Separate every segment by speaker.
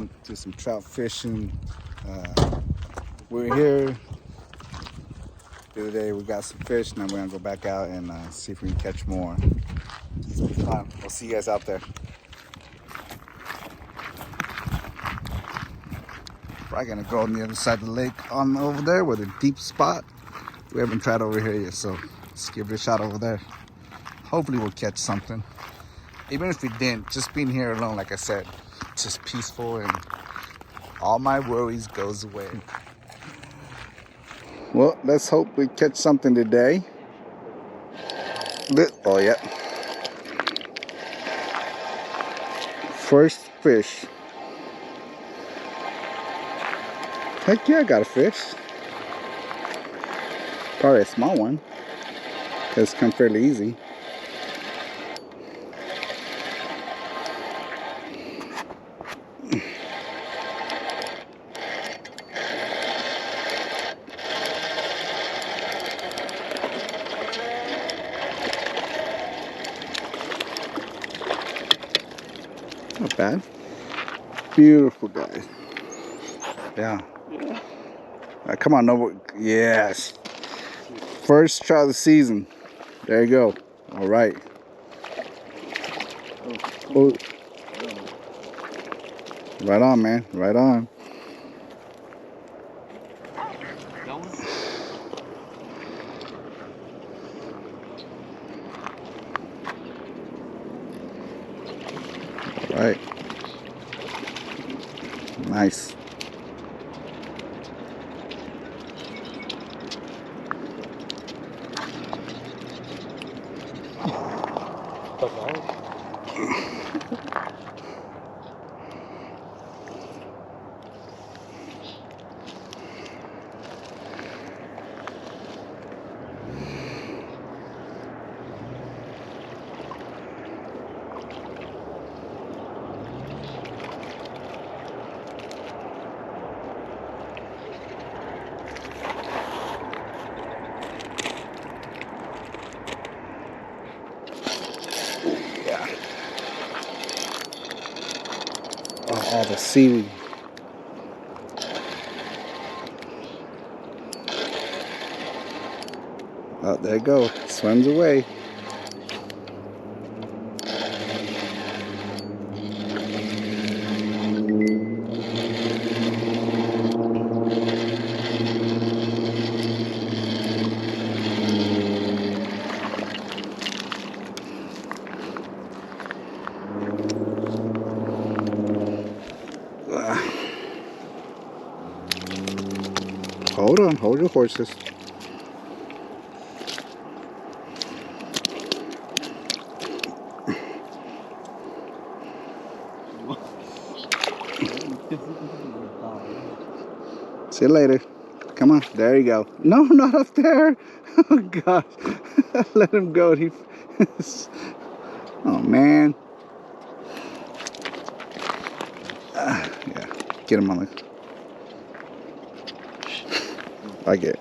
Speaker 1: fishing, do some trout fishing. We're here the other day. We got some fish. Now we're gonna go back out and see if we can catch more. So come on, we'll see you guys out there. Probably gonna go on the other side of the lake on over there with a deep spot. We haven't tried over here yet, so let's give it a shot over there. Hopefully we'll catch something. Even if we didn't, just being here alone, like I said, just peaceful and all my worries goes away. Well, let's hope we catch something today. Oh yeah. First fish. Heck yeah, I got a fish. Probably a small one, because it's come fairly easy. Not bad. Beautiful guy. Yeah. Come on, no. Yes. First trout of the season. There you go. All right. Oh. Right on, man. Right on. Right. Nice. All the seaweed. Oh, there you go. Swims away. Hold on, hold your horses. See you later. Come on, there you go. No, not up there. Oh gosh, let him go. Oh man. Yeah, get him on the. I get it.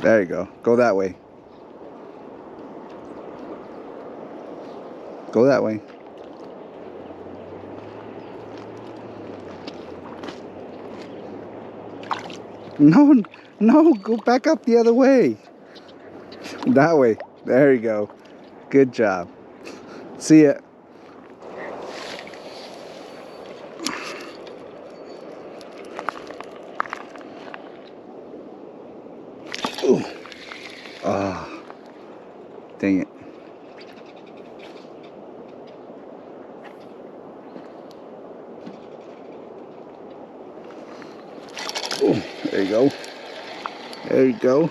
Speaker 1: There you go. Go that way. Go that way. No, no, go back up the other way. That way. There you go. Good job. See ya. Ooh. Ah, dang it. Ooh, there you go. There you go.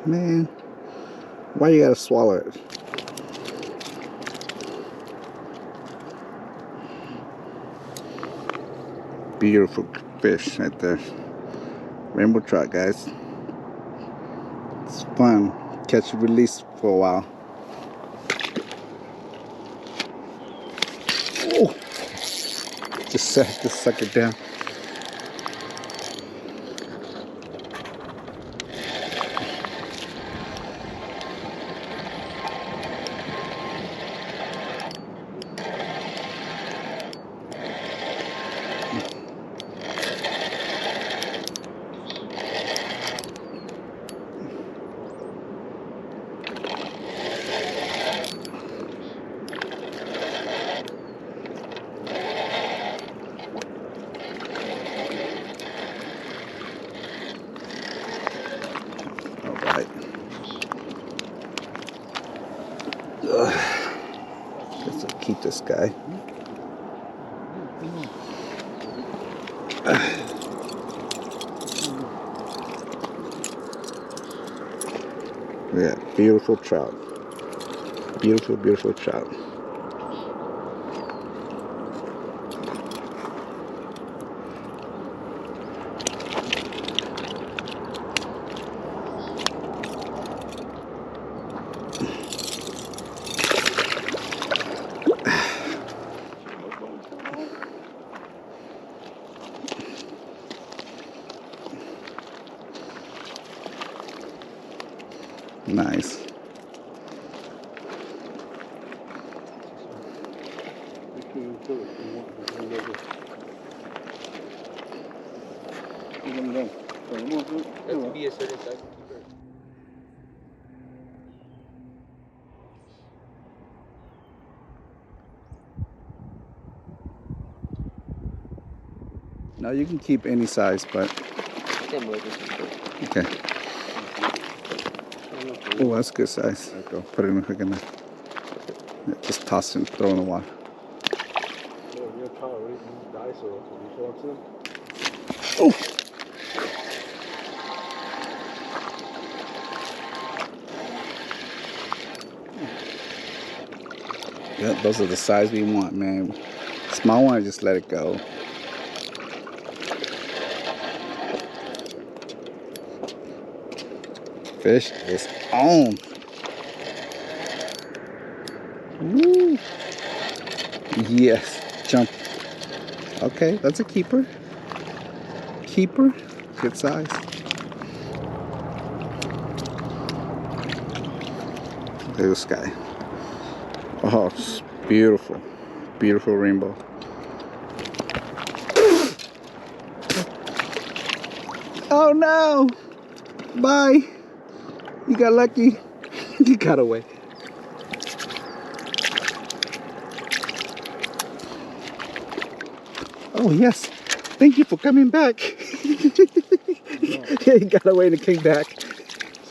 Speaker 1: Man, why you gotta swallow it? Beautiful fish right there. Rainbow trout, guys. It's fun. fun. Catch and release for a while. Oh, just suck it down. Alright. Guess I'll keep this guy. Yeah, beautiful trout. Beautiful, beautiful trout. Nice. Now you can keep any size, but okay. Oh, that's good size. Go put it in the hook and just toss it and throw in the water. Oh! Yep, those are the size we want, man. Small one, just let it go. Fish is on. Woo. Yes, jump. Okay, that's a keeper. Keeper, good size. Look at this guy. Oh, it's beautiful, beautiful rainbow. Oh no! Bye. You got lucky. You got away. Oh yes. Thank you for coming back. Yeah, he got away and came back.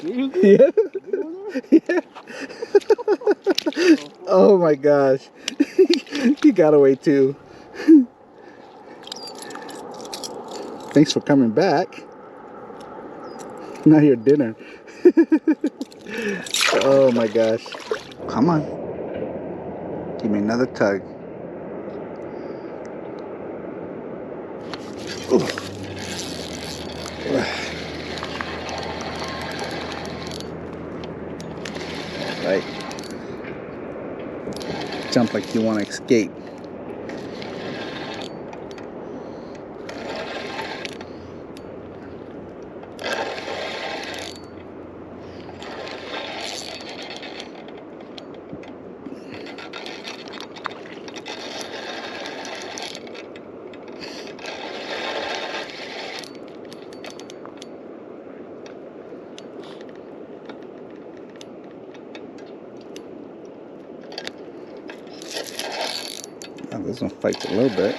Speaker 1: Yeah. Yeah. Oh my gosh. He got away too. Thanks for coming back. Now your dinner. Oh my gosh. Come on. Give me another tug. Ooh. Right. Jump like you want to escape. Oh, this one fights a little bit.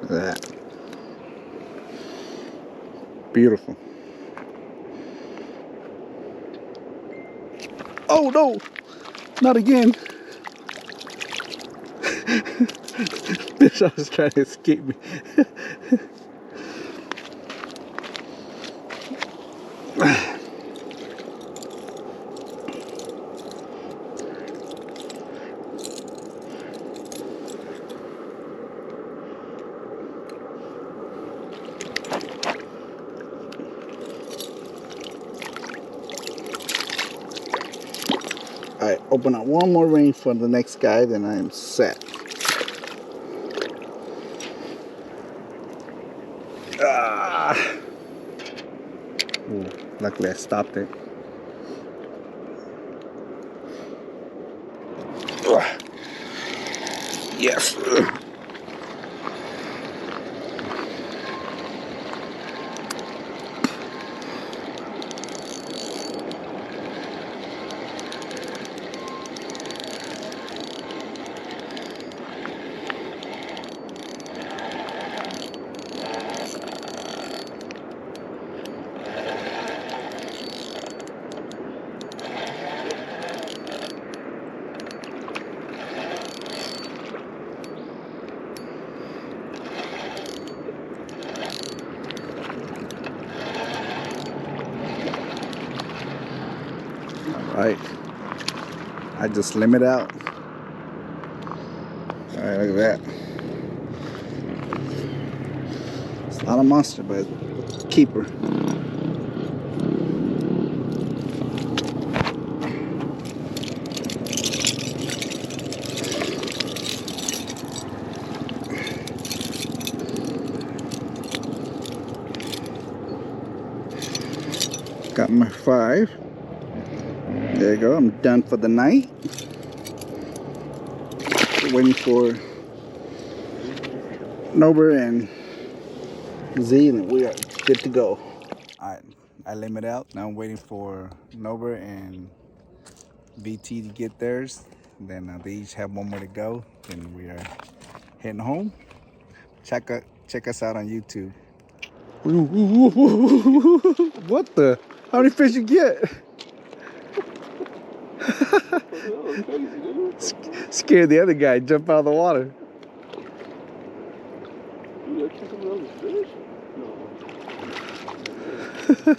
Speaker 1: Look at that. Beautiful. Oh no! Not again. Fish was trying to escape me. I open up one more ring for the next guy, then I am set. Ah! Ooh, luckily I stopped it. Yes. Alright, I just limit out. Alright, look at that. It's not a monster, but it's a keeper. Got my 5. There you go, I'm done for the night. Waiting for Nober and Z, and we are good to go. Alright, I limit out. Now I'm waiting for Nober and BT to get theirs. Then they each have one more to go. Then we are heading home. Check us out on YouTube. What the? How many fish you get? Scared the other guy, jump out of the water.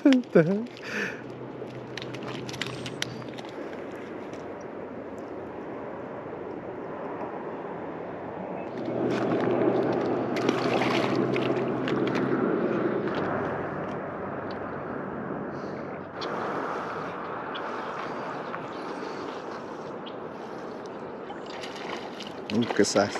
Speaker 1: What the heck? Qué size.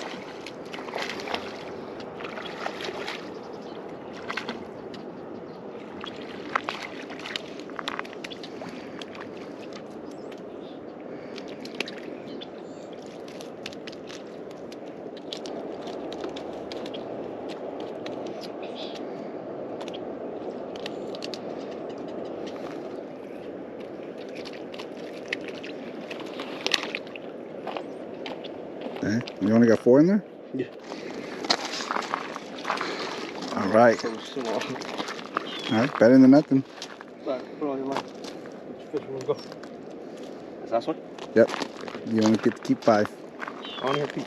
Speaker 1: Okay. You only got 4 in there?
Speaker 2: Yeah.
Speaker 1: All right. All right, better than nothing.
Speaker 2: Right, put all your line. Which fish you want to go? This last one?
Speaker 1: Yep. You only get to keep 5.
Speaker 2: I only have 2.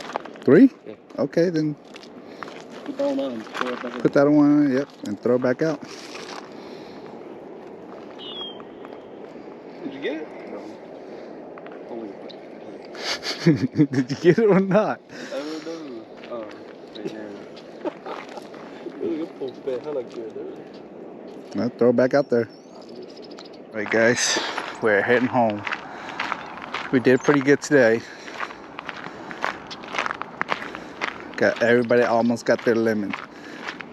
Speaker 1: 3?
Speaker 2: Yeah.
Speaker 1: Okay, then
Speaker 2: Put that one on and throw it back in.
Speaker 1: put that one, yep, and throw it back out.
Speaker 2: Did you get it? No. Only
Speaker 1: Did you get it or not?
Speaker 2: I don't know. Oh, right there. Really good pull bit. I like it.
Speaker 1: No, throw it back out there. Alright guys, we're heading home. We did pretty good today. Got everybody almost got their limit.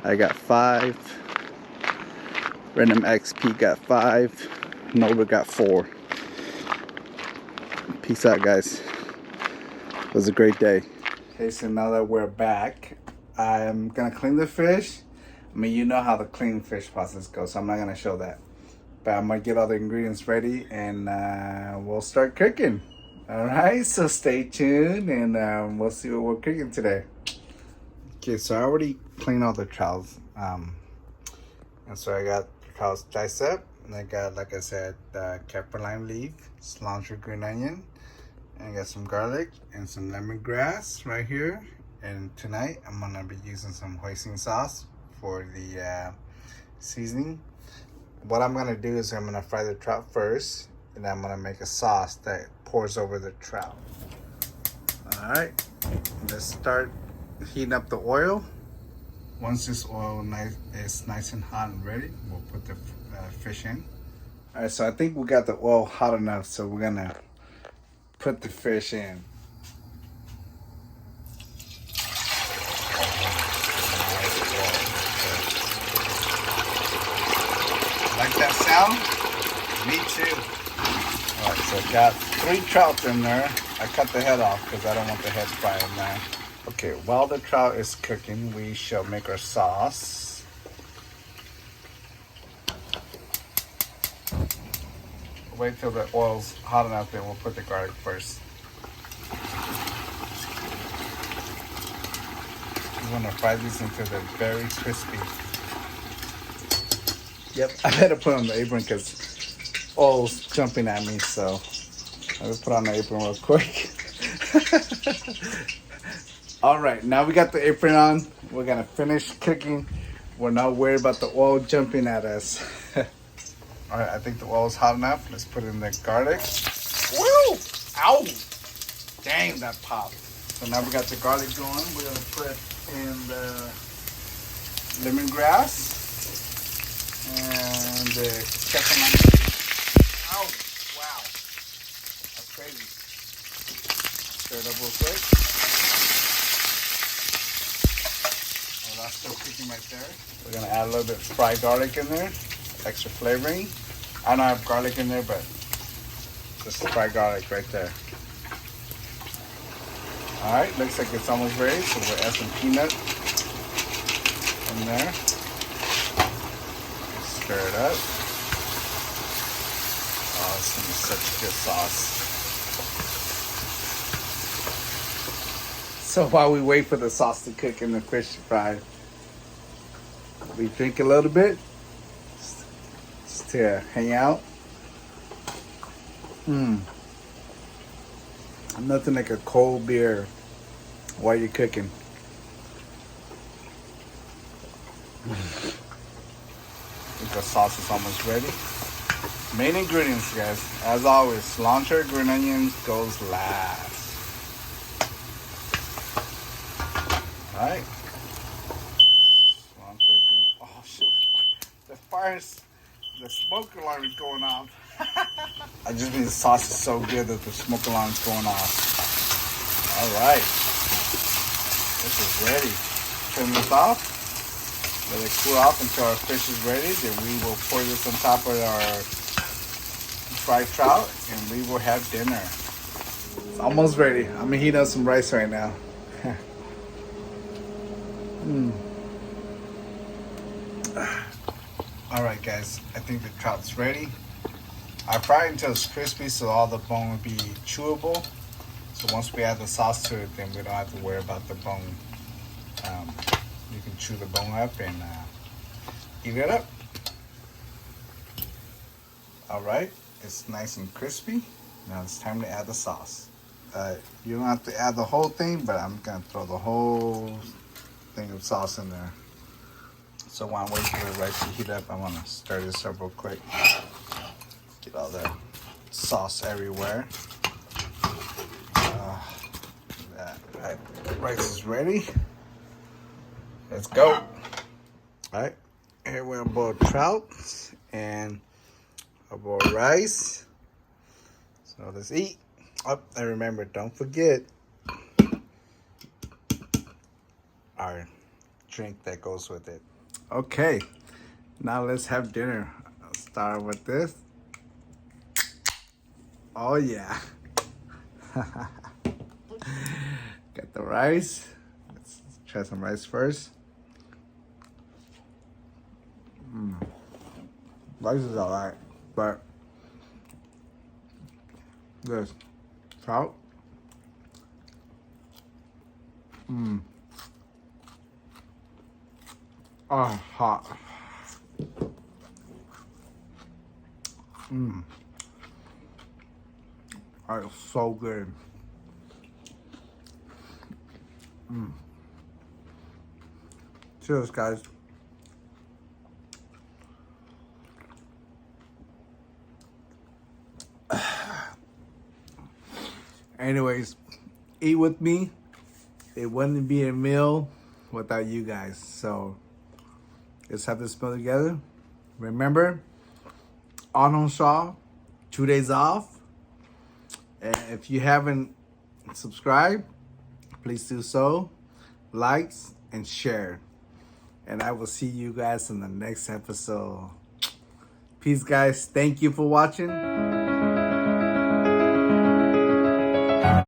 Speaker 1: I got 5. Random XP got 5. Nova got 4. Peace out, guys. It was a great day. Okay, so now that we're back, I'm gonna clean the fish. I mean, you know how the clean fish process goes, so I'm not gonna show that. But I'm gonna get all the ingredients ready and we'll start cooking. All right, so stay tuned and we'll see what we're cooking today. Okay, so I already cleaned all the trouts. And so I got the trouts diced up. And I got, like I said, pepper lime leaf, cilantro, green onion. And I got some garlic and some lemongrass right here. And tonight I'm gonna be using some hoisin sauce for the seasoning. What I'm gonna do is I'm gonna fry the trout first, and I'm gonna make a sauce that pours over the trout. All right, let's start heating up the oil. Once this oil is nice and hot and ready, we'll put the fish in. All right, so I think we got the oil hot enough, so we're gonna put the fish in. Like that sound? Me too. Alright, so I got 3 trout in there. I cut the head off because I don't want the head fry in there. Okay, while the trout is cooking, we shall make our sauce. Wait till the oil's hot enough, then we'll put the garlic first. You want to fry these until they're very crispy. Yep, I had to put on the apron because oil's jumping at me, so I will put on the apron real quick. All right, now we got the apron on. We're gonna finish cooking. We're not worried about the oil jumping at us. All right, I think the oil is hot enough. Let's put in the garlic. Woo! Ow! Dang, that popped. So now we got the garlic going. We're gonna put in the lemongrass and the chestnut. Ow! Wow, that's crazy. Stir it up real quick. Oh, that's still cooking right there. We're gonna add a little bit of fried garlic in there, extra flavoring. I don't have garlic in there, but just fried garlic right there. All right, looks like it's almost ready, so we'll add some peanut in there. Stir it up. Oh, this is gonna be such good sauce. So while we wait for the sauce to cook and the fish to fry, we drink a little bit just to hang out. Nothing like a cold beer while you're cooking. I think the sauce is almost ready. Main ingredients, guys. As always, cilantro, green onions goes last. Alright. Oh shoot. The smoke alarm is going off. I just mean the sauce is so good that the smoke alarm is going off. Alright. This is ready. Turn this off. Let it cool off until our fish is ready. Then we will pour this on top of our fried trout and we will have dinner. It's almost ready. I'm gonna heat up some rice right now. Alright guys, I think the trout's ready. I fry it until it's crispy so all the bone will be chewable. So once we add the sauce to it, then we don't have to worry about the bone. You can chew the bone up and eat it up. Alright, it's nice and crispy. Now it's time to add the sauce. You don't have to add the whole thing, but I'm gonna throw the whole thing of sauce in there. So while I'm waiting for the rice to heat up, I want to stir this up real quick. Get all the sauce everywhere. Right. Rice is ready. Let's go. All right, here we're gonna boil trout and a bowl of rice. So let's eat. Oh, and remember, don't forget our drink that goes with it. Okay, now let's have dinner. I'll start with this. Oh yeah. Got the rice. Let's try some rice first. Rice is alright, but this trout. Oh, hot. That is so good. Cheers, guys. Anyways, eat with me. It wouldn't be a meal without you guys. So let's have this meal together. Remember, on Shaw, 2 days off. And if you haven't subscribed, please do so. Likes and share. And I will see you guys in the next episode. Peace, guys. Thank you for watching.